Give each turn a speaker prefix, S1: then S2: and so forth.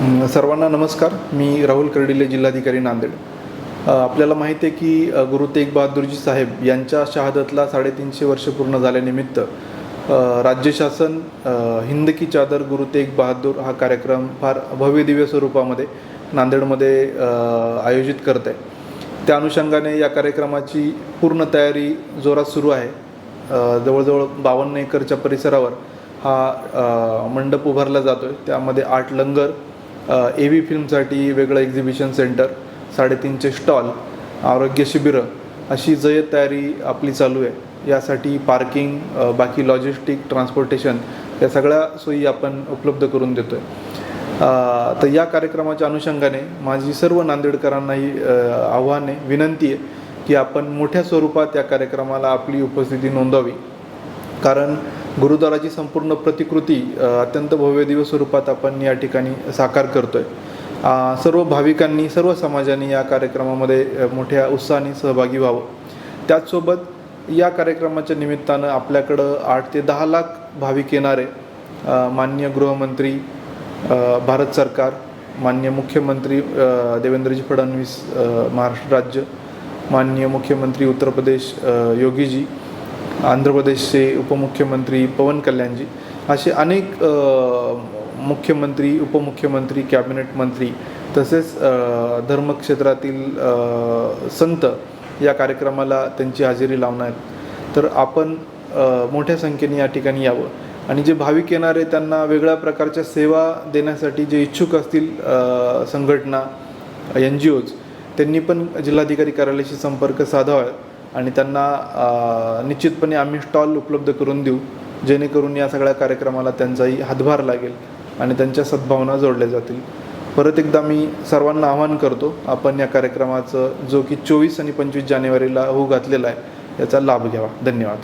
S1: सर्वांना नमस्कार. मी राहुल कर्डिले, जिल्हाधिकारी नांदेड. आपल्याला माहिती आहे की गुरु तेग बहादुरजी साहेब यांच्या शहादतला 350 वर्ष पूर्ण झाल्यानिमित्त राज्य शासन हिंद की चादर गुरु तेग बहादूर हा कार्यक्रम फार भव्य दिव्य स्वरूपामध्ये नांदेडमध्ये आयोजित करत आहे. त्या अनुषंगाने या कार्यक्रमाची पूर्ण तयारी जोरात सुरू आहे. जवळजवळ 52 एकरच्या परिसरावर हा मंडप उभारला जातो आहे. त्यामध्ये 8 लंगर, AV फिल्मसाठी वेगळं एक्झिबिशन सेंटर, 350 स्टॉल, आरोग्य शिबिरं अशी जय्यत तयारी आपली चालू आहे. यासाठी पार्किंग, बाकी लॉजिस्टिक, ट्रान्सपोर्टेशन या सगळ्या सोयी आपण उपलब्ध करून देतो आहे. तर या कार्यक्रमाच्या अनुषंगाने माझी सर्व नांदेडकरांना ही आव्हान आहे, विनंती आहे की आपण मोठ्या स्वरूपात या कार्यक्रमाला आपली उपस्थिती नोंदवावी. कारण गुरुद्वाराची संपूर्ण प्रतिकृती अत्यंत भव्य दिव्य स्वरूपात आपण या ठिकाणी साकार करतो आहे. सर्व भाविकांनी, सर्व समाजाने या कार्यक्रमामध्ये मोठ्या उत्साहाने सहभागी व्हावं. त्याचसोबत या कार्यक्रमाच्या निमित्तानं आपल्याकडं 8 ते 10 लाख भाविक येणारे. माननीय गृहमंत्री भारत सरकार, माननीय मुख्यमंत्री देवेंद्रजी फडणवीस महाराष्ट्र राज्य, माननीय मुख्यमंत्री उत्तर प्रदेश योगीजी, आंध्र प्रदेशचे उपमुख्यमंत्री पवन कल्याणजी, असे अनेक मुख्यमंत्री, उपमुख्यमंत्री, कॅबिनेट मंत्री तसेच धर्मक्षेत्रातील संत या कार्यक्रमाला त्यांची हजेरी लावणार आहेत. तर आपण मोठ्या संख्येने या ठिकाणी यावं आणि जे भाविक येणार आहे त्यांना वेगळ्या प्रकारच्या सेवा देण्यासाठी जे इच्छुक असतील संघटना, NGOज, त्यांनी पण जिल्हाधिकारी कार्यालयाशी संपर्क साधावा आणि त्यांना निश्चितपणे आम्ही स्टॉल उपलब्ध करून देऊ, जेणेकरून या सगळ्या कार्यक्रमाला त्यांचाही हातभार लागेल आणि त्यांच्या सद्भावना जोडल्या जातील. परत एकदा मी सर्वांना आवाहन करतो, आपण या कार्यक्रमाचं जो की 24 आणि 25 जानेवारीला होऊ घातलेला आहे याचा लाभ घ्यावा. धन्यवाद.